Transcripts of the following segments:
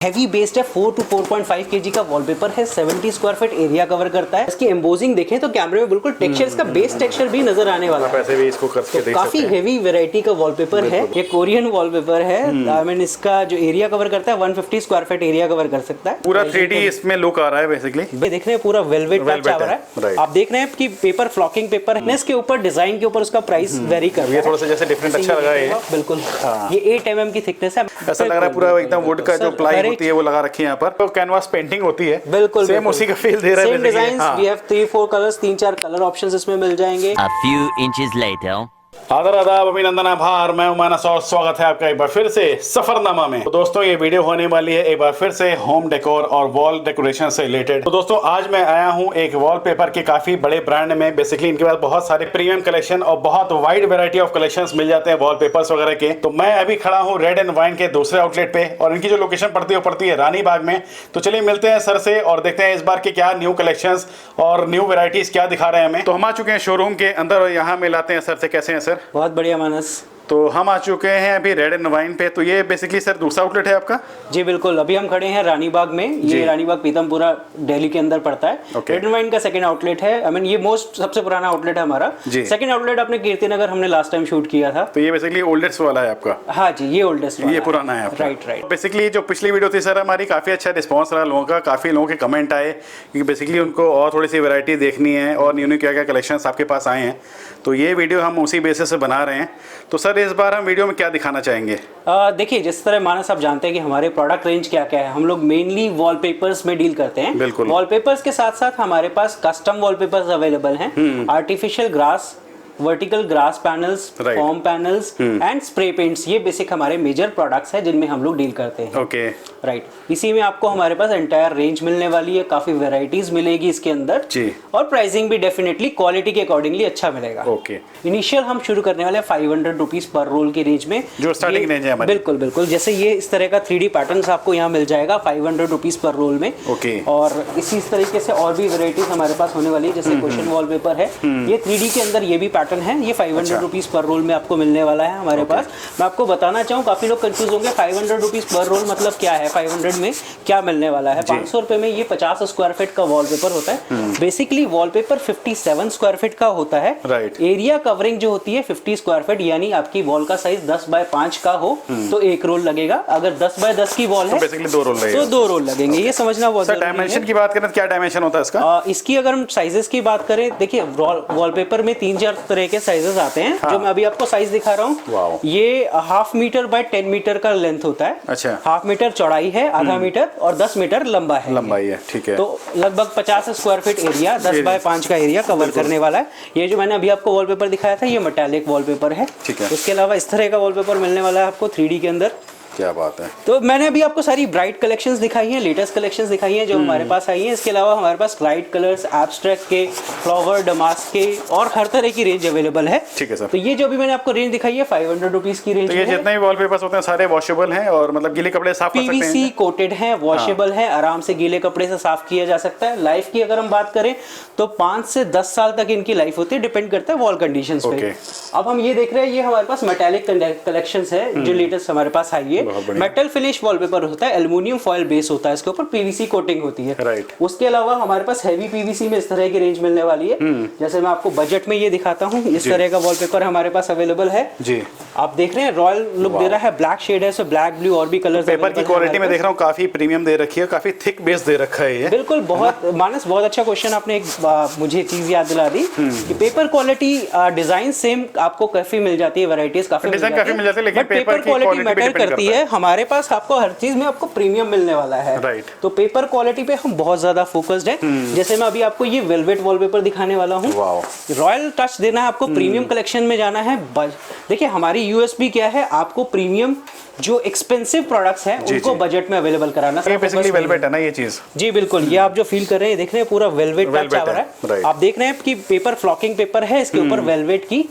Heavy based है, 4 to 4.5 kg का wallpaper है, 70 स्क्वायर फीट एरिया कवर करता है। इसकी एम्बोजिंग देखें तो कैमरे में बिल्कुल टेक्सचर, इसका बेस टेक्सचर भी नजर आने वाला है। ऐसे भी इसको करके देख काफी हेवी वैरायटी का वॉलपेपर है। ये कोरियन वॉलपेपर है। आई मीन इसका जो एरिया कवर करता है 150 स्क्वायर फीट एरिया कवर कर सकता है। पूरा 3D इसमें लुक आ रहा है बेसिकली। देख रहे हैं पूरा वेलवेट टच आ रहा है। आप देख रहे हैं कि पेपर फ्लॉकिंग पेपर है, इसके ऊपर डिजाइन के ऊपर उसका प्राइस वेरी कर रहा है। ये थोड़ा सा जैसे डिफरेंट अच्छा लगा है। बिल्कुल ये 8 mm की थिकनेस है। ऐसा लग रहा है पूरा एकदम वुड का जो प्लाई होती है वो लगा रखी है यहाँ पर। तो कैनवास पेंटिंग होती है, बिल्कुल सेम उसी का फील दे रहा है। Same designs, we have 3-4 colours, 3-4 colour options इसमें मिल जाएंगे। A few inches later. आदर आदाब, अभिनंदन, आभार। मैं मानस और स्वागत है आपका एक बार फिर से सफरनामा में। तो दोस्तों ये वीडियो होने वाली है एक बार फिर से होम डेकोर और वॉल डेकोरेशन से रिलेटेड। तो दोस्तों आज मैं आया हूँ एक वॉलपेपर के काफी बड़े ब्रांड में। बेसिकली इनके पास बहुत सारे प्रीमियम कलेक्शन और बहुत वाइड वैरायटी ऑफ कलेक्शंस मिल जाते हैं वॉलपेपर्स वगैरह के। तो मैं अभी खड़ा हूँ रेड एंड वाइन के दूसरे आउटलेट पे और इनकी जो लोकेशन पड़ती है रानी बाग में। तो चलिए मिलते हैं सर से और देखते हैं इस बार के क्या न्यू कलेक्शंस और न्यू वेराइटीज क्या दिखा रहे हैं हमें। तो हम आ चुके हैं शोरूम के अंदर और यहाँ मिलाते हैं सर से। कैसे हैं सर? बहुत बढ़िया मानस। तो हम आ चुके हैं अभी रेड एंड वाइन पे। तो ये बेसिकली सर दूसरा आउटलेट है आपका? जी बिल्कुल, अभी हम खड़े हैं रानी बाग में। ये रानी बाग पीतमपुरा दिल्ली के अंदर पड़ता है। रेड एंड वाइन का सेकंड आउटलेट है। आई मीन ये सबसे पुराना आउटलेट है हमारा। सेकंड आउटलेट अपने कीर्तिनगर हमने लास्ट टाइम शूट किया था। तो ये बेसिकली ओल्डेस्ट वाला है आपका? हाँ जी, ये ओल्डेस्ट, ये पुराना है आपका। राइट। बेसिकली जो पिछली वीडियो थी सर हमारी, काफी अच्छा रिस्पॉन्स रहा लोगों का। काफी लोगों के कमेंट आए कि बेसिकली उनको और थोड़ी सी वैरायटी देखनी है और न्यू क्या क्या कलेक्शंस आपके पास आए हैं। तो ये वीडियो हम उसी बेसिस से बना रहे हैं। तो सर इस बार हम वीडियो में क्या दिखाना चाहेंगे? देखिए जिस तरह मानस आप जानते हैं कि हमारे प्रोडक्ट रेंज क्या क्या है। हम लोग मेनली वॉलपेपर्स में डील करते हैं। बिल्कुल। वॉलपेपर्स के साथ साथ हमारे पास कस्टम वॉलपेपर्स अवेलेबल हैं। Artificial grass, vertical grass panels, form panels and spray paints, ये बेसिक हमारे मेजर प्रोडक्ट्स हैं जिनमें हम लोग डील करते हैं। Okay right. इसी में आपको हमारे पास एंटायर रेंज मिलने वाली है, काफी वैरायटीज मिलेगी इसके अंदर जी। और प्राइसिंग भी डेफिनेटली क्वालिटी के अकॉर्डिंगली अच्छा मिलेगा। ओके। इनिशियल हम शुरू करने वाले हैं 500 रुपीज पर रोल की रेंज में, जो स्टार्टिंग रेंज है हमारी। बिल्कुल बिल्कुल। जैसे ये इस तरह का 3D पैटर्न आपको यहाँ मिल जाएगा 500 रुपीज पर रोल में। ओके। और इसी तरीके से और भी वैरायटीज हमारे पास होने वाली है। जैसे क्वेश्चन वॉलपेपर है, ये 3D के अंदर ये भी पैटर्न है। ये 500 रुपीज पर रोल में आपको मिलने वाला है हमारे पास। मैं आपको बताना चाहूँ, काफी लोग कंफ्यूज होंगे 500 रुपीज पर रोल मतलब क्या है, 500 में क्या मिलने वाला है। 500 रुपए में ये 50 स्क्वायर फीट का वॉलपेपर होता है। बेसिकली वॉलपेपर 57 स्क्वायर फीट का होता है। एरिया कवरिंग जो होती है 50 स्क्वायर फीट, यानी आपकी वॉल का साइज 10 बाय 5 का हो तो 1 रोल लगेगा। अगर 10 बाय 10 की वॉल है तो बेसिकली 2 रोल लगेगा। तो 2 रोल लगेंगे। ये समझना बहुत जरूरी है। डायमेंशन की बात करें तो क्या डायमेंशन होता है इसका? इसकी अगर हम साइजेस की बात करें, देखिए वॉलपेपर में 3-4 तरह के साइजेस आते हैं। जो मैं अभी आपको साइज दिखा रहा हूँ, ये 1/2 मीटर बाय 10 मीटर का लेंथ होता है। अच्छा। 1/2 मीटर चौड़ाई है, आधा मीटर और 10 मीटर लंबा है। लंबाई है, ठीक है। तो लगभग 50 स्क्वायर फीट एरिया, 10 बाय 5 का एरिया कवर करने वाला है। ये जो मैंने अभी आपको वॉलपेपर दिखाया था, ये मेटालिक वॉलपेपर है। ठीक है। उसके अलावा इस तरह का वॉलपेपर मिलने वाला है आपको 3D के अंदर। क्या बात है। तो मैंने अभी आपको सारी ब्राइट कलेक्शंस दिखाई हैं, लेटेस्ट कलेक्शंस दिखाई हैं जो हमारे पास आई हैं। इसके अलावा हमारे पास लाइट कलर्स, एब्स्ट्रैक्ट के, फ्लावर, डमास्क के और हर तरह की रेंज अवेलेबल है। ठीक है सर। तो ये जो भी मैंने आपको रेंज दिखाई है 500 रुपीज की रेंज। तो ये जितने भी वॉलपेपर्स होते हैं सारे वॉशेबल हैं और मतलब गीले कपड़े साफ कर सकते हैं। पीवीसी कोटेड है, वॉशेबल है, आराम से गीले कपड़े से साफ किया जा सकता है। लाइफ की अगर हम बात करें तो 5 से 10 साल तक इनकी लाइफ होती है, डिपेंड करता है वॉल कंडीशंस पे। अब हम ये देख रहे हैं, ये हमारे पास मेटालिक कलेक्शंस है जो लेटेस्ट हमारे पास आई है। मेटल फिनिश वॉलपेपर होता है, एल्युमिनियम फॉयल बेस होता है, इसके ऊपर पीवीसी कोटिंग होती है। राइट। उसके अलावा हमारे पास हैवी पीवीसी में इस तरह की रेंज मिलने वाली है। जैसे मैं आपको बजट में ये दिखाता हूँ, इस तरह का वॉलपेपर हमारे पास अवेलेबल है जी। आप देख रहे हैं रॉयल लुक दे रहा है, ब्लैक शेड है, सो ब्लैक, ब्लू और भी कलर। पेपर की क्वालिटी में देख रहा हूँ काफी प्रीमियम दे रखी है, काफी थिक बेस दे रखा है ये। बिल्कुल। बहुत मानस, बहुत अच्छा क्वेश्चन आपने एक मुझे चीज याद दिला दी कि पेपर क्वालिटी, डिजाइन सेम आपको काफी मिल जाती है, वैरायटीज काफी मिल जाती है, लेकिन पेपर क्वालिटी मैटर करती है। हमारे पास आपको हर चीज में आपको प्रीमियम मिलने वाला है। राइट। तो पेपर क्वालिटी पे हम बहुत ज्यादा फोकस्ड है। जैसे मैं अभी आपको ये वेलवेट वॉलपेपर दिखाने वाला हूँ। रॉयल टच देना है आपको, प्रीमियम कलेक्शन में जाना है। देखिए हमारी यूएसपी क्या है, आपको प्रीमियम जो एक्सपेंसिव प्रोडक्ट्स हैं उनको बजट में अवेलेबल कराना। ये बेसिकली वेलवेट है ना ये चीज? जी बिल्कुल। ये आप जो फील कर रहे हैं, देख रहे हैं पूरा वेलवेट टच आ रहा है। आप देख रहे हैं कि पेपर फ्लॉकिंग पेपर है, इसके ऊपर वेलवेट की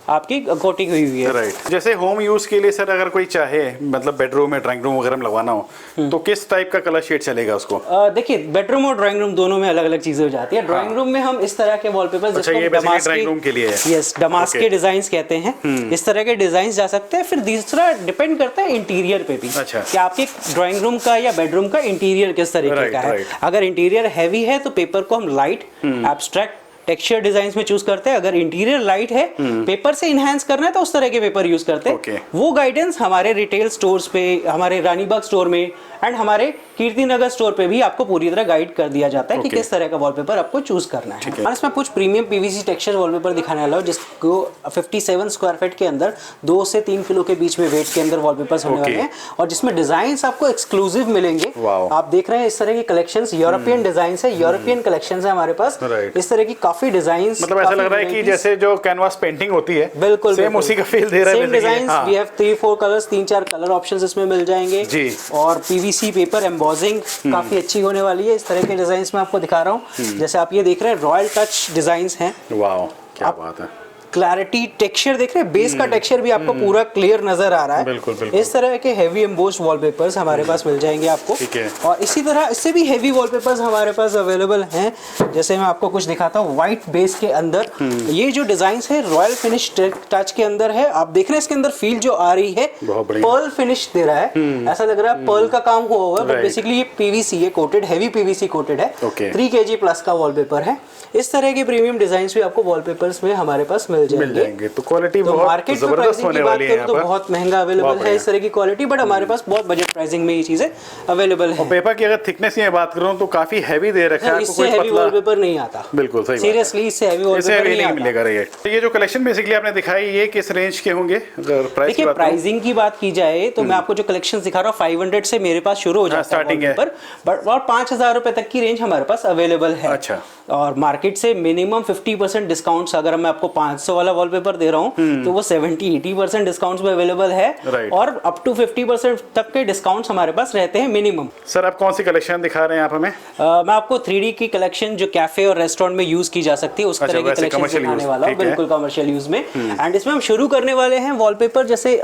आपकी कोटिंग हुई है। राइट। जैसे होम यूज के लिए सर अगर कोई चाहे मतलब बेडरूम में ड्राइंग रूम वगैरह में लगवाना हो तो किस टाइप का कलर शेड चलेगा उसको? देखिए बेडरूम और ड्राइंग रूम दोनों में अलग अलग चीजें हो जाती है। ड्राइंग रूम में हम इस तरह के वॉलपेपर ड्राइंग रूम के लिए है। यस, डमास्क के डिजाइन कहते हैं, इस तरह के डिजाइन जा सकते हैं। फिर दूसरा डिपेंड करता है इंटीरियर पे भी, अच्छा, कि आपके ड्राइंग रूम का या बेडरूम का इंटीरियर किस तरीके का है। अगर इंटीरियर हैवी है तो पेपर को हम लाइट एब्स्ट्रैक्ट टेक्सचर डिजाइन्स में चूज करते हैं। अगर इंटीरियर लाइट है, पेपर से इनहैंस करना है तो उस तरह के पेपर यूज करते हैं। वो गाइडेंस हमारे रिटेल स्टोर्स पे, हमारे रानीबाग स्टोर में एंड हमारे कीर्ति नगर स्टोर पे भी आपको पूरी तरह गाइड कर दिया जाता है कि किस तरह का वॉलपेपर आपको चूज करना है। और इसमें कुछ प्रीमियम पीवीसी टेक्सचर वॉलपेपर दिखाने वाला हूं जिसको 57 स्क्वायर फीट के अंदर 2 से 3 किलो के बीच में वेट के अंदर वॉलपेपर्स होने वाले हैं और जिसमें डिजाइन्स आपको एक्सक्लूसिव मिलेंगे। आप देख रहे हैं इस तरह की कलेक्शंस, यूरोपियन डिजाइन्स है, यूरोपियन कलेक्शंस है हमारे पास। इस तरह की काफी डिजाइन्स, मतलब ऐसा लग रहा है कि जैसे जो कैनवास पेंटिंग होती है बिल्कुल सेम उसी का फील दे रहा है। Same designs, we have 3-4 colours, 3-4 colour options इसमें मिल जाएंगे जी। और पीवीसी पेपर एम्बोजिंग काफी अच्छी होने वाली है। इस तरह के डिजाइन्स में आपको दिखा रहा हूँ। जैसे आप ये देख रहे हैं रॉयल टच डिजाइन्स हैं। वाओ, क्या बात है। क्लैरिटी टेक्सचर देख रहे हैं, बेस का टेक्सचर भी आपको पूरा क्लियर नजर आ रहा है। बिल्कुल, बिल्कुल। इस तरह के हेवी एम्बोस्ड वॉलपेपर्स हमारे पास मिल जाएंगे आपको। ठीक है। और इसी तरह इससे भी हेवी वॉलपेपर्स हमारे पास अवेलेबल हैं। जैसे मैं आपको कुछ दिखाता हूँ व्हाइट बेस के अंदर। ये जो डिजाइन्स है रॉयल फिनिश टच के अंदर है। आप देख रहे हैं इसके अंदर फील जो आ रही है पर्ल फिनिश दे रहा है। ऐसा लग रहा है पर्ल का काम हुआ हुआ है, बट बेसिकली ये पीवीसी है, कोटेड, हेवी पीवीसी कोटेड है। 3 kg प्लस का वॉलपेपर है। इस तरह के प्रीमियम डिजाइन्स भी आपको वॉलपेपर्स में हमारे पास मिल जाएंगे। तो क्वालिटी तो बहुत जबरदस्त होने वाली है। तो बहुत महंगा अवेलेबल है इस तरह की क्वालिटी, बट हमारे पास बहुत बजट प्राइसिंग में ये चीजें अवेलेबल है। और पेपर की अगर थिकनेस की बात करूं तो काफी हैवी दे रखा है। इससे हैवी वॉलपेपर नहीं आता। बिल्कुल सही, सीरियसली इससे हैवी वॉलपेपर नहीं मिलेगा। ये जो कलेक्शन बेसिकली आपने दिखाई ये किस रेंज के होंगे? अगर प्राइस देखिए प्राइसिंग की बात की जाए तो मैं आपको जो कलेक्शन दिखा रहा हूँ 500 से मेरे पास शुरू हो जाता है स्टार्टिंग है, बट और 5000 रुपए तक की रेंज हमारे पास अवेलेबल है। अच्छा। और मार्केट से मिनिमम 50% डिस्काउंट्स, अगर मैं आपको 500 वाला वॉलपेपर दे रहा हूँ तो वो 70-80% डिस्काउंट्स में अवेलेबल है। और अप टू 50% तक के डिस्काउंट्स हमारे पास रहते हैं मिनिमम। सर आप कौन सी कलेक्शन दिखा रहे हैं आप हमें? मैं आपको 3D की कलेक्शन जो कैफे और रेस्टोरेंट में यूज की जा सकती है उस तरह की कलेक्शन दिखाने वाला हूँ, बिल्कुल कमर्शियल यूज में। एंड इसमें हम शुरू करने वाले हैं वॉलपेपर, जैसे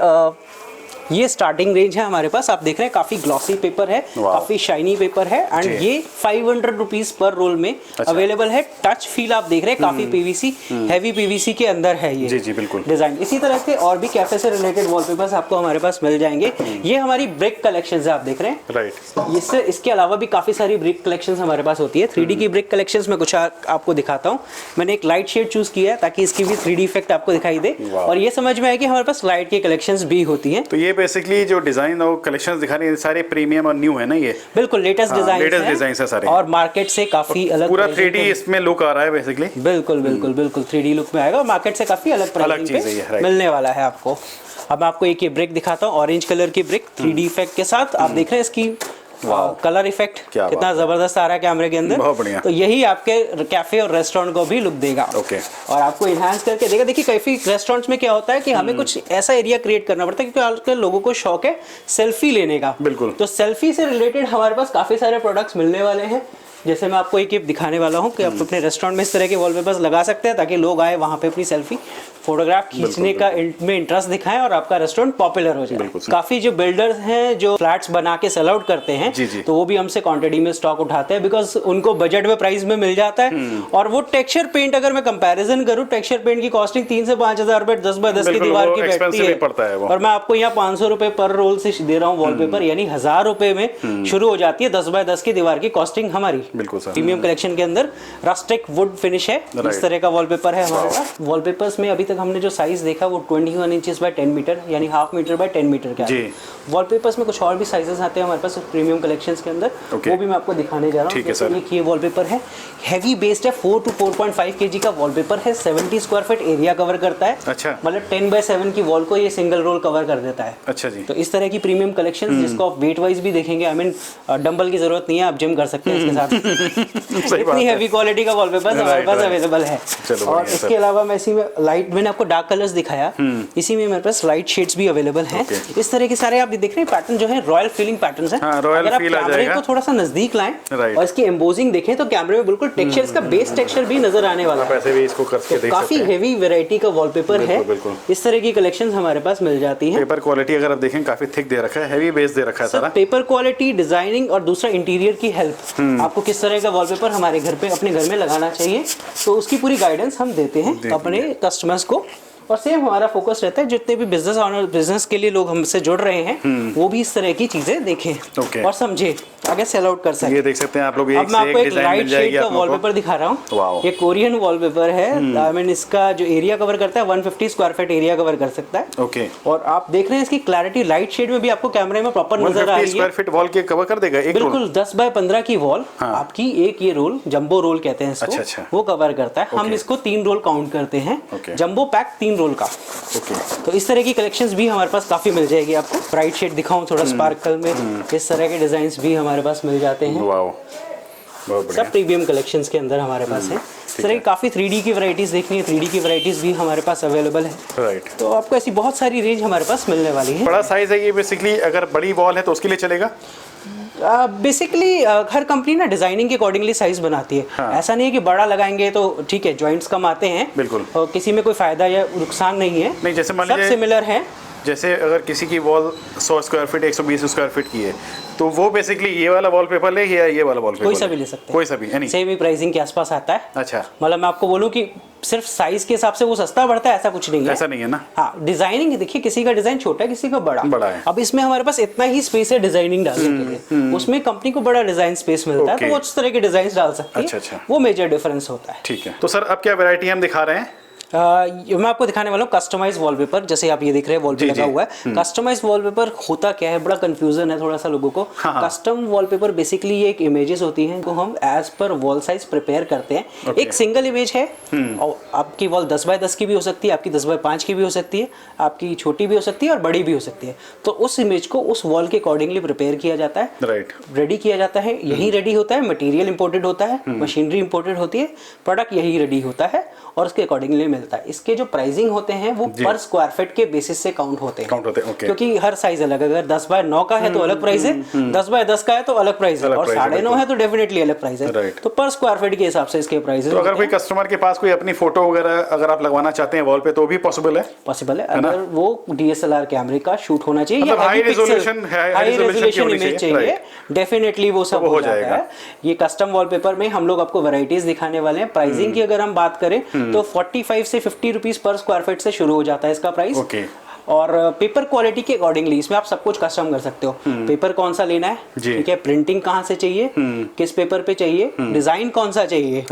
ये स्टार्टिंग रेंज है हमारे पास। आप देख रहे हैं काफी ग्लॉसी पेपर है, काफी शाइनी पेपर है एंड ये 500 रुपीज पर रोल में अवेलेबल है। टच फील आप देख रहे हैं काफी पीवीसी, हैवी पीवीसी के अंदर है ये। जी जी बिल्कुल। डिजाइन इसी तरह के और भी कैफे से रिलेटेड वॉलपेपर्स आपको हमारे पास मिल जाएंगे। ये हमारी ब्रिक कलेक्शंस है, आप देख रहे हैं। राइट। इसके अलावा भी काफी सारी ब्रिक कलेक्शंस हमारे पास होती है। 3D की ब्रिक कलेक्शंस में कुछ आपको दिखाता हूँ। मैंने एक लाइट शेड चूज किया है ताकि इसकी भी 3D इफेक्ट आपको दिखाई दे और ये समझ में आए कि हमारे पास लाइट की कलेक्शंस भी होती है। तो ये बेसिकली जो डिजाइन और कलेक्शंस दिखा रहे हैं सारे प्रीमियम और न्यू है ना? ये बिल्कुल लेटेस्ट डिजाइन है सारे और मार्केट से काफी अलग, पूरा 3D इसमें लुक आ रहा है बेसिकली। बिल्कुल बिल्कुल बिल्कुल 3D लुक में आएगा और मार्केट से काफी अलग प्राइसिंग पे मिलने वाला है आपको। अब मैं आपको एक ये ब्रिक दिखाता हूँ, ऑरेंज कलर की ब्रिक 3D इफेक्ट के साथ। आप देख रहे हैं इसकी कलर इफेक्ट कितना जबरदस्त आ रहा है कैमरे के अंदर। बहुत बढ़िया। तो यही आपके कैफे और रेस्टोरेंट को भी लुक देगा। और आपको इनहांस करके देगा। देखिए काफी रेस्टोरेंट्स में क्या होता है कि हमें कुछ ऐसा एरिया क्रिएट करना पड़ता है क्योंकि आजकल लोगों को शौक है सेल्फी लेने का। बिल्कुल। तो सेल्फी से रिलेटेड हमारे पास काफी सारे प्रोडक्ट्स मिलने वाले हैं। जैसे मैं आपको एक दिखाने वाला हूँ कि आप अपने रेस्टोरेंट में इस तरह के वॉलपेपर्स लगा सकते हैं ताकि लोग आए वहाँ पे अपनी सेल्फी फोटोग्राफ खींचने का में इंटरेस्ट दिखाएं और आपका रेस्टोरेंट पॉपुलर हो जाए। काफी जो बिल्डर्स हैं जो फ्लैट्स बना के सेल आउट करते हैं तो वो भी हमसे क्वांटिटी में स्टॉक उठाते हैं बिकॉज उनको बजट में प्राइस में मिल जाता है। और वो टेक्सचर पेंट, अगर मैं कंपैरिजन करूँ, टेक्सचर पेंट की कॉस्टिंग 3 से 5,000 रुपए 10x10 की दीवार की बैठती है और मैं आपको यहाँ 500 रुपए पर रोल से दे रहा हूँ वॉलपेपर, यानी 1000 रुपए में शुरू हो जाती है 10x10 की दीवार की कॉस्टिंग हमारी। प्रीमियम कलेक्शन के अंदर रस्टिक वुड फिनिश है, इस तरह का वॉलपेपर है हमारे पास। वॉलपेपर्स में अभी तक हमने जो साइज देखा वो 21 इंचेस बाय 10 मीटर यानी हाफ मीटर बाय 10 मीटर का है। वॉलपेपर्स में कुछ और भी साइजेस आते हैं हमारे पास प्रीमियम कलेक्शंस के अंदर, वो भी मैं आपको दिखाने जा रहा हूँ। जैसे ये वॉलपेपर है, हैवी बेस्ड है, 4 to 4.5 kg का वॉलपेपर है, 70 स्क्वायर फीट एरिया कवर करता है। अच्छा। मतलब 10x7 की वॉल को ये सिंगल रोल कवर कर देता है। अच्छा जी। तो इस तरह की प्रीमियम कलेक्शन जिसको आप वेट वाइज भी देखेंगे, आई मीन डंबल की जरूरत नहीं है, आप जिम कर सकते हैं इसके साथ। इतनी हैवी क्वालिटी का वॉलपेपर हमारे पास अवेलेबल है। और इसके अलावा मैं इसी में लाइट में मैंने आपको डार्क कलर्स दिखाया, इसी में मेरे पास लाइट शेड्स भी अवेलेबल हैं। इस तरह के सारे आप देख रहे हैं पैटर्न जो है रॉयल फीलिंग पैटर्न्स हैं। अगर आप कैमरे को थोड़ा सा नजदीक लाएं और इसकी एम्बोजिंग देखें तो कैमरे में बिल्कुल टेक्सचर, इसका बेस टेक्सचर भी नजर आने वाला है। ऐसे भी इसको करके देख काफी सकते हैं। हेवी वैरायटी का वॉलपेपर है। बिल्कुल। इस तरह की कलेक्शंस हमारे पास मिल जाती हैं। पेपर क्वालिटी अगर आप देखें काफी थिक दे रखा है, हेवी बेस दे रखा है सारा। पेपर क्वालिटी, डिजाइनिंग और दूसरा इंटीरियर की हेल्प, आपको किस तरह का वॉलपेपर हमारे घर पे अपने घर में लगाना चाहिए तो उसकी पूरी गाइडेंस हम देते हैं अपने कस्टमर्स को। और सेम हमारा फोकस रहता है जितने भी बिजनेस ऑनर, बिजनेस के लिए लोग हमसे जुड़ रहे हैं वो भी इस तरह की चीजें देखें और समझें, आगे सेल आउट कर सकते हैं। ये देख सकते हैं आप लोग, अब मैं आपको एक लाइट शेड का वॉलपेपर दिखा रहा हूँ। ये कोरियन वॉलपेपर है। आई मीन इसका जो एरिया कवर करता है 150 स्क्वायर फीट एरिया कवर कर सकता है। ओके। और आप देख रहे हैं इसकी क्लैरिटी लाइट शेड में भी आपको कैमरे में प्रॉपर नजर आ रही है। स्क्वायर फीट वॉल के कवर कर देगा एक बिल्कुल 10 बाय 15 की वॉल आपकी एक ये रोल, जंबो रोल कहते हैं इसको। अच्छा। वो कवर करता है। हम इसको 3 रोल काउंट करते हैं, जंबो पैक 3 रोल का। तो इस तरह की कलेक्शंस भी हमारे पास काफी मिल जाएगी आपको। ब्राइट शेड दिखाऊं थोड़ा स्पार्कल में, इस तरह के डिजाइन्स भी हमारे पास मिल जाते हैं। सब प्रीमियम कलेक्शंस के अंदर हमारे पास है। इस तरह की काफी 3D की वैरायटीज देखनी है, 3D की वैरायटीज भी हमारे पास अवेलेबल है। राइट। तो आपको ऐसी बहुत सारी रेंज हमारे पास मिलने वाली है। बड़ा साइज है ये बेसिकली, अगर बड़ी वॉल है तो उसके लिए चलेगा। बेसिकली हर कंपनी ना डिजाइनिंग के अकॉर्डिंगली साइज बनाती है। ऐसा नहीं है कि बड़ा लगाएंगे तो ठीक है, जॉइंट्स कम आते हैं, बिल्कुल, और किसी में कोई फायदा या नुकसान नहीं है। नहीं, जैसे मान सब लीजिए सिमिलर है। जैसे अगर किसी की wall 100 square feet 120 square feet की है तो वो बेसिकली ये वाला वॉलपेपर ले या ये वाला वॉलपेपर कोई सा भी ले सकते हैं, कोई सा भी, यानी सेम ही प्राइसिंग के आसपास आता है। अच्छा, मतलब मैं आपको बोलूं कि सिर्फ साइज के हिसाब से वो सस्ता बढ़ता है ऐसा कुछ नहीं है। ऐसा नहीं है ना। हाँ, डिजाइनिंग देखिए, किसी का डिजाइन छोटा है, किसी का बड़ा है। अब इसमें हमारे पास इतना ही स्पेस है डिजाइनिंग डालने के लिए, उसमें कंपनी को बड़ा डिजाइन स्पेस मिलता है तो वो उस तरह के डिजाइन डाल सकती है। अच्छा। वो मेजर डिफरेंस होता है। ठीक है। तो सर अब क्या वैरायटी हम दिखा रहे हैं? मैं आपको दिखाने वाला हूँ कस्टमाइज वॉलपेपर। जैसे आप ये देख रहे हैं वॉलपेपर लगा हुआ है। कस्टमाइज वॉलपेपर होता क्या है, बड़ा कंफ्यूजन है थोड़ा सा लोगों को। कस्टम वॉलपेपर बेसिकली ये एक इमेजेस होती हैं जो हम as per wall size prepare करते हैं। एक सिंगल इमेज है और आपकी वॉल 10 बाय 10 की भी हो सकती है, आपकी 10 बाय 5 की भी हो सकती है, आपकी छोटी भी हो सकती है और बड़ी भी हो सकती है। तो उस इमेज को उस वॉल के अकॉर्डिंगली प्रिपेयर किया जाता है, राइट, रेडी किया जाता है। यही रेडी होता है, मटेरियल इंपोर्टेड होता है, मशीनरी इंपोर्टेड होती है, प्रोडक्ट यही रेडी होता है और उसके अकॉर्डिंगली मिलता है। इसके जो प्राइसिंग होते हैं वो पर स्क्वायर फीट के बेसिस से काउंट होते हैं। क्योंकि हर साइज अलग, अगर 10 बाय 9 का है तो अलग प्राइस है, 10 बाय 10 का है तो अलग प्राइस है, और 9.5 है तो डेफिनेटली अलग प्राइस है। तो पर स्क्वायर फीट के हिसाब से इसके प्राइस। तो अगर कोई कस्टमर के पास कोई अपनी फोटो वगैरह अगर आप लगवाना चाहते हैं वॉल पे तो भी पॉसिबल है? पॉसिबल है, अगर वो DSLR कैमरे का शूट होना चाहिए, मतलब हाई रेजोल्यूशन इमेज चाहिए, डेफिनेटली वो सब हो जाएगा। ये कस्टम वॉलपेपर में हम लोग आपको वैरायटीज दिखाने वाले हैं। प्राइसिंग की अगर हम बात करें तो 45 से 50 रुपीज पर स्क्वायर फीट से शुरू हो जाता है इसका प्राइस। और पेपर क्वालिटी के अकॉर्डिंगली इसमें आप सब कुछ कस्टम कर सकते हो। पेपर कौन सा लेना है, ठीक है, प्रिंटिंग कहाँ से चाहिए, किस पेपर पे चाहिए, डिजाइन कौन सा चाहिए,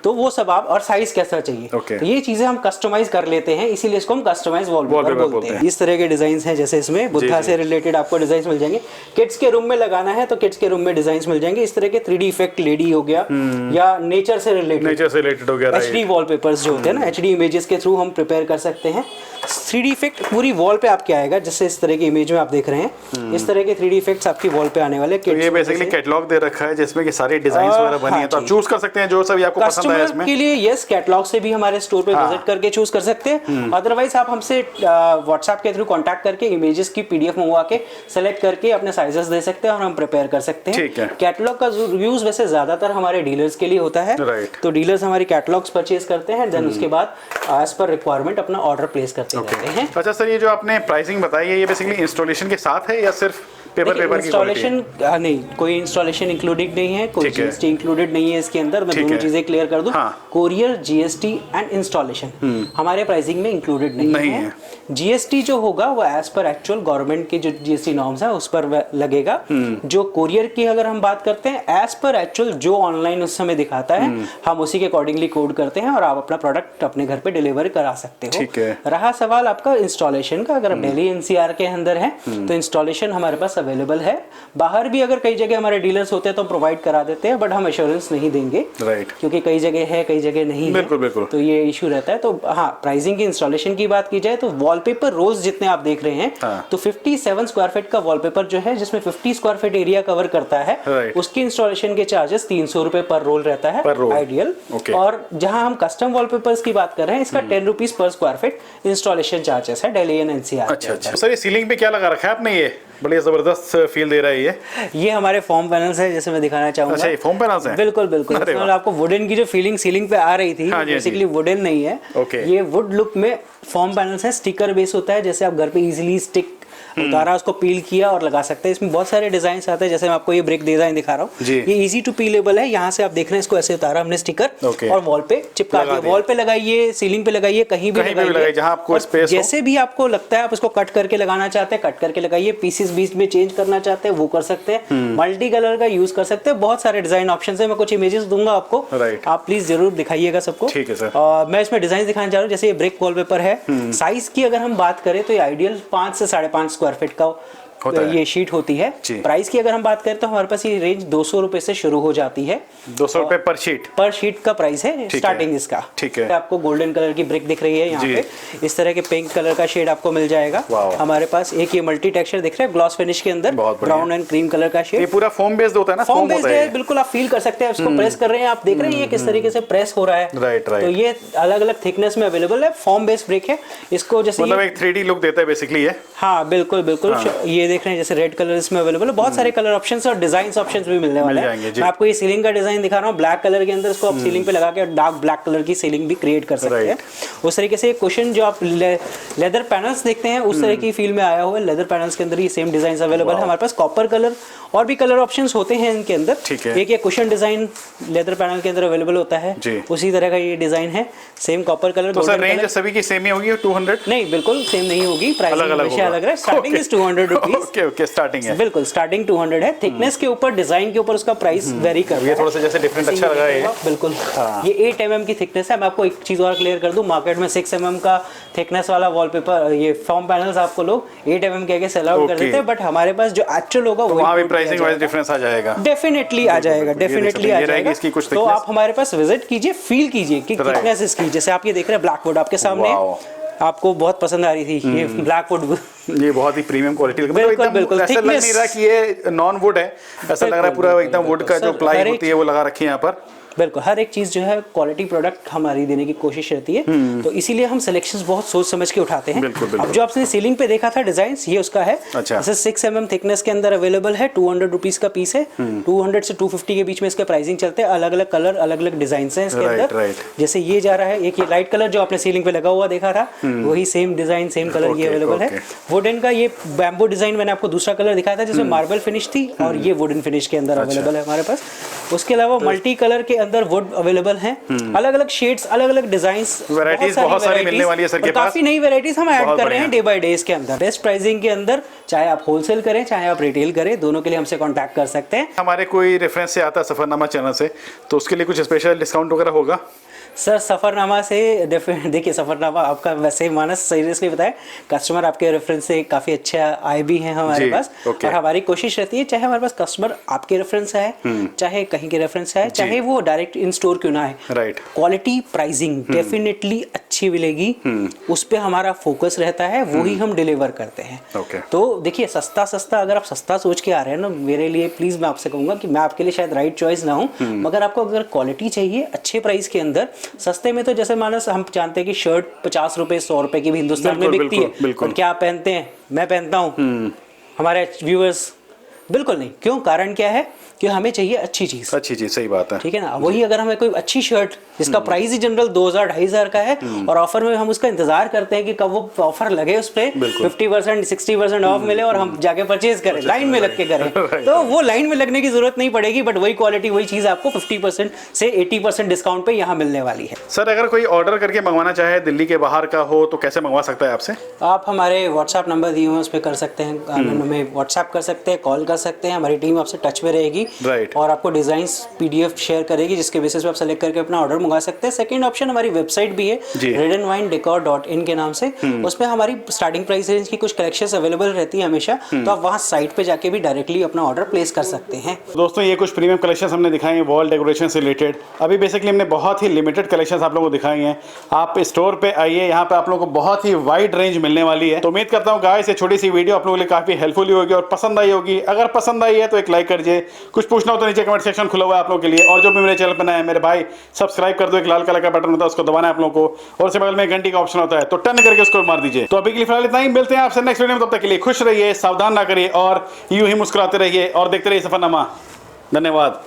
तो वो सब आप, और साइज कैसा चाहिए, तो ये चीजें हम कस्टमाइज कर लेते हैं, इसीलिए इसको हम कस्टमाइज वॉलपेपर बोलते हैं। इस तरह के डिजाइन हैं, जैसे इसमें बुद्धा से रिलेटेड आपको डिजाइन मिल जाएंगे। किड्स के रूम में लगाना है तो किड्स के रूम में डिजाइन मिल जाएंगे। इस तरह के 3D इफेक्ट लेडी हो गया या नेचर से रिलेटेड हो गया, HD वॉलपेपर्स जो होते हैं ना, HD इमेजेस के थ्रू हम प्रिपेयर कर सकते हैं। 3D इफेक्ट पूरी वॉल पे आपके आएगा, जैसे इस तरह की इमेज में आप देख रहे हैं, इस तरह के 3D इफेक्ट्स आपकी वॉल पे आने वाले। तो ये बेसिकली कैटलॉग दे रखा है जिसमें कि सारे डिजाइन्स वगैरह बनी है, तो आप चूज कर सकते हैं जो सब आपको पसंद आए इसमें। के लिए यस, कैटलॉग से भी हमारे स्टोर पे विजिट करके चूज कर सकते हैं। अदरवाइज आप हमसे व्हाट्सएप के थ्रू कांटेक्ट करके इमेजेस की PDF मंगवा के सेलेक्ट करके अपने साइजेस दे सकते हैं और हम प्रिपेयर कर सकते हैं। कैटलॉग का यूज वैसे ज्यादातर हमारे डीलर्स के लिए होता है, तो डीलर्स हमारी कैटलॉग्स परचेज करते हैं, देन उसके बाद एज पर रिक्वायरमेंट अपना ऑर्डर प्लेस करते रहते हैं। अच्छा सर, ये जो आपने प्राइसिंग बताई है ये बेसिकली इंस्टॉलेशन के साथ है या सिर्फ पेपर इंस्टॉलेशन? नहीं, कोई इंस्टॉलेशन इंक्लूडेड नहीं है, कोई GST इंक्लूडेड नहीं है इसके अंदर। मैं दोनों चीजें क्लियर कर दूं। कोरियर, GST एंड इंस्टॉलेशन हमारे प्राइसिंग में इंक्लूडेड नहीं है। GST जो होगा वो एज पर एक्चुअल गवर्नमेंट के जो GST नॉर्म्स है उस पर लगेगा। जो कोरियर की अगर हम बात करते हैं, एज पर एक्चुअल जो ऑनलाइन उस समय दिखाता है हम उसी के अकॉर्डिंगली कोड करते हैं और आप अपना प्रोडक्ट अपने घर पे डिलीवर करा सकते हो। रहा सवाल आपका इंस्टॉलेशन का, अगर आप दिल्ली NCR के अंदर है तो इंस्टॉलेशन हमारे पास अवेलेबल है। बाहर भी अगर कई जगह हमारे डीलर्स होते हैं तो हम प्रोवाइड करा देते हैं, बट हम एश्योरेंस नहीं देंगे, राइट, क्योंकि कई जगह है कई जगह नहीं बिल्कुल है, बिल्कुल, तो ये इशू रहता है। तो हाँ, प्राइसिंग की इंस्टॉलेशन की बात की जाए तो वॉलपेपर रोल्स जितने आप देख रहे हैं, तो 57 स्क्वायर फीट का वॉलपेपर जो है, जिसमें 50 स्क्वायर फीट एरिया कवर करता है, उसकी इंस्टॉलेशन के चार्जेस 300 रुपए पर रोल रहता है आइडियल। और जहां हम कस्टम वॉलपेपर्स की बात कर रहे हैं, इसका 10 rupees per square feet installation charges है, दिल्ली एंड एनसीआर। अच्छा। सर ये सीलिंग पे क्या लगा रखा है आपने? ये बड़ी जबरदस्त फील दे रहा है ये हमारे फोम पैनल्स है, जैसे मैं दिखाना चाहूंगा। अच्छा, ये फोम पैनल्स हैं? बिल्कुल बिल्कुल। इसमें आपको वुडन की जो फीलिंग सीलिंग पे आ रही थी, बेसिकली वुडन नहीं है, ये वुड लुक में फोम पैनल्स है। स्टिकर बेस होता है, जैसे आप घर पे इजीली स्टिक उतारा, उसको पील किया और लगा सकते हैं। इसमें बहुत सारे डिजाइन आते हैं, जैसे मैं आपको ये ब्रेक डिजाइन दिखा रहा हूँ, ये इजी टू पीलेबल है। यहाँ से आप देख रहे हैं, इसको ऐसे उतारा हमने स्टिकर और वॉल पे चिपका दिया। वॉल पे लगाइए, सीलिंग पे लगाइए, कहीं भी लगाइए, जहां आपको स्पेस जैसे भी आपको लगता है। आप इसको कट करके लगाना चाहते हैं, कट करके लगाइए। पीसेस बीच में चेंज करना चाहते हैं, वो कर सकते हैं। मल्टी कलर का यूज कर सकते हैं। बहुत सारे डिजाइन ऑप्शन है। मैं कुछ इमेजेस दूंगा आपको, आप प्लीज जरूर दिखाइएगा सबको। ठीक है सर। मैं इसमें डिजाइन दिखाना चाह रहा हूँ। जैसे ये ब्रेक वॉलपेपर है, साइज की अगर हम बात करें तो ये आइडियल 5 से 5.5 स्क्वायर फीट का ये शीट होती है। प्राइस की अगर हम बात करें तो हमारे पास ये रेंज 200 रुपए से शुरू हो जाती है। 200 रुपए पर शीट का प्राइस है स्टार्टिंग इसका। ठीक है। आपको गोल्डन कलर की ब्रिक दिख रही है यहाँ पे, इस तरह के पिंक कलर का शेड आपको मिल जाएगा। हमारे पास एक ये मल्टी टेक्सचर दिख रहा है, ग्लॉस फिनिश के अंदर ब्राउन एंड क्रीम कलर का शेड। ये पूरा फोम बेस्ड होता है ना? फोम बेस्ड है, बिल्कुल। आप फील कर सकते हैं, इसको प्रेस कर रहे हैं, आप देख रहे हैं ये किस तरीके से प्रेस हो रहा है। राइट। तो ये अलग अलग थिकनेस में अवेलेबल है। फोम बेस्ड ब्रिक है, इसको जैसे मतलब एक 3D लुक देता है बेसिकली ये। हाँ बिल्कुल बिल्कुल। ये देख रहे हैं जैसे रेड कलर इसमें अवेलेबल है। बहुत सारे कलर ऑप्शंस और डिजाइन ऑप्शंस भी मिलने वाले हैं। मैं आपको ये सीलिंग का डिजाइन दिखा रहा हूँ, ब्लैक कलर के अंदर। इसको आप सीलिंग पे लगा के डार्क ब्लैक कलर की सीलिंग भी क्रिएट कर सकते हैं। उस तरीके से क्वेश्चन जो आप लेदर पैनल्स देखते हैं, उस तरह की फील में आया हुआ है। लेदर पैनल्स के अंदर ये सेम डिजाइन अवेलेबल है हमारे पास। कॉपर कलर और भी कलर ऑप्शंस होते हैं इनके अंदर। एक ये क्वेश्चन डिजाइन लेदर पैनल के अंदर अवेलेबल होता है, उसी तरह का ये डिजाइन है, सेम कॉपर कलर। तो सर रेंज सभी की सेम ही होगी? 200? नहीं, बिल्कुल सेम नहीं होगी। प्राइस हमेशा अलग है। Starting is 200 rupees. Okay, starting है। बिल्कुल, स्टार्टिंग 200 है। थिकनेस के ऊपर, डिजाइन के ऊपर उसका प्राइस वेरी करता है। ये थोड़ा सा जैसे डिफरेंट अच्छा लगा है। बिल्कुल। ये 8 mm की थिकनेस है। मैं आपको एक चीज और क्लियर कर दूं, मार्केट में 6 mm का थिकनेस वाला वॉलपेपर, ये फोम पैनल्स आपको लोग 8 mm कह के सेल आउट कर देते हैं, बट हमारे पास जो एक्चुअल होगा वो वहां भी प्राइसिंग वाइज डिफरेंस आ जाएगा। डेफिनेटली आ जाएगा, डेफिनेटली आ जाएगा। तो आप हमारे पास विजिट कीजिए, फील कीजिए कि थिकनेस इसकी। जैसे आप ये देख रहे हैं ब्लैकवुड आपके सामने, आपको बहुत पसंद आ रही थी ये ब्लैकवुड। ये बहुत ही प्रीमियम क्वालिटी लग बिल्कुल बिल्कुल। ऐसा लग नहीं रहा कि ये नॉन वुड है, ऐसा लग रहा है पूरा एकदम वुड का जो प्लाई होती है वो लगा रखी है यहाँ पर। बिल्कुल, हर एक चीज जो है क्वालिटी प्रोडक्ट हमारी देने की कोशिश रहती है, तो इसीलिए हम सिलेक्शंस बहुत सोच समझ के उठाते हैं। अब जो आपने सीलिंग पे देखा था डिजाइन, ये उसका है। जैसे 6 mm थिकनेस के अंदर अवेलेबल है, 200 रुपीज का पीस है। 200 से 250 के बीच में इसके प्राइसिंग चलते हैं। अलग अलग कलर, अलग अलग डिजाइन है इसके अंदर। जैसे ये जा रहा है, एक ये लाइट कलर जो आपने सीलिंग पे लगा हुआ देखा था, वही सेम डिजाइन सेम कलर ये अवेलेबल है। वुडन का ये बैम्बू डिजाइन मैंने आपको दूसरा कलर दिखाया था जिसमें मार्बल फिनिश थी, और ये वुडन फिनिश के अंदर अवेलेबल है हमारे पास। उसके अलावा मल्टी कलर के अंदर वुड अवेलेबल है, अलग अलग शेड्स, अलग अलग डिजाइंस, वैरायटीज बहुत सारी मिलने वाली है सर के पास। काफी नई वैरायटीज हम ऐड कर रहे हैं डे बाय डे इसके अंदर। बेस्ट प्राइसिंग के अंदर, चाहे आप होलसेल करें चाहे आप रिटेल करें, दोनों के लिए हमसे कांटेक्ट कर सकते हैं। हमारे कोई रेफरेंस से आता है सफरनामा चैनल से, तो उसके लिए कुछ स्पेशल डिस्काउंट वगैरह होगा? सर सफरनामा से देखिए, सफरनामा आपका वैसे मानस सीरियसली बताए, कस्टमर आपके रेफरेंस से काफी अच्छा आए भी हैं हमारे पास। और हमारी कोशिश रहती है, चाहे हमारे पास कस्टमर आपके रेफरेंस है, चाहे कहीं के रेफरेंस है, चाहे वो डायरेक्ट इन स्टोर क्यों ना है, क्वालिटी प्राइसिंग डेफिनेटली अच्छी मिलेगी। उस पर हमारा फोकस रहता है, वो ही हम डिलीवर करते हैं। तो देखिए, सस्ता अगर आप सस्ता सोच के आ रहे हैं ना, मेरे लिए प्लीज मैं आपसे कहूंगा कि मैं आपके लिए शायद राइट चॉइस ना हूं, मगर आपको अगर क्वालिटी चाहिए अच्छे प्राइस के अंदर, सस्ते में, तो जैसे मानस हम जानते हैं कि शर्ट 50 रुपए 100 रुपए की भी हिंदुस्तान में बिकती है, और क्या पहनते हैं, मैं पहनता हूँ, हमारे व्यूअर्स बिल्कुल नहीं। क्यों? कारण क्या है कि हमें चाहिए अच्छी चीज। सही बात है। ठीक है ना? वही अगर हमें कोई अच्छी शर्ट जिसका प्राइस ही जनरल 2000-2500 का है, और ऑफर में हम उसका इंतजार करते हैं कि कब वो ऑफर लगे, उस पर 50% 60% ऑफ मिले और हम जाके परचेज करें, लाइन में लग के करें, तो वो लाइन में लगने की जरूरत नहीं पड़ेगी, बट वही क्वालिटी वही चीज आपको 50% से 80% डिस्काउंट पे यहाँ मिलने वाली है। सर अगर कोई ऑर्डर करके मंगवाना चाहे, दिल्ली के बाहर का हो, तो कैसे मंगवा सकता है आपसे? आप हमारे व्हाट्सएप नंबर दिए हुए उस पर कर सकते हैं, हमें व्हाट्सएप कर सकते हैं, कॉल कर सकते हैं, हमारी टीम आपसे टच में रहेगी Right. और आपको डिजाइंस PDF शेयर करेगी जिसके बेसिस पे आप सेलेक्ट करके अपना ऑर्डर मंगा सकते हैं। सेकंड ऑप्शन हमारी वेबसाइट भी है जी। redandwinedecor.in के नाम से, उसमें हमारी स्टार्टिंग प्राइस रेंज की कुछ कलेक्शंस अवेलेबल रहती है हमेशा, तो आप वहाँ साइट पे जाके भी डायरेक्टली अपना ऑर्डर प्लेस कर सकते हैं। दोस्तों ये कुछ प्रीमियम कलेक्शंस हमने दिखाई हैं वॉल डेकोरेशन से रिलेटेड। अभी बेसिकली हमने बहुत ही लिमिटेड कलेक्शंस आप लोगों को दिखाई हैं। आप स्टोर पे आइए, यहाँ पे आप लोगों को बहुत ही वाइड रेंज मिलने वाली है। तो उम्मीद करता हूँ गाइस ये छोटी सी वीडियो आप लोगों के लिए काफी हेल्पफुल होगी और पसंद आई होगी। अगर पसंद आई है तो एक लाइक कर दीजिए, कुछ पूछना हो तो नीचे कमेंट सेक्शन खुला हुआ है आप लोगों के लिए। और जो भी मेरे चैनल पर नया है मेरे भाई सब्सक्राइब कर दो, एक लाल कलर का बटन होता है उसको दबाना है आप लोगों को, और उसके बगल में घंटी का ऑप्शन होता है तो टर्न करके उसको मार दीजिए। तो अभी के लिए फिलहाल इतना ही, मिलते हैं आपसे नेक्स्ट वीडियो में। तब तक के लिए खुश रहिए, सावधान ना करिए और यूं ही मुस्कुराते रहिए और देखते रहिए सफरनामा। धन्यवाद।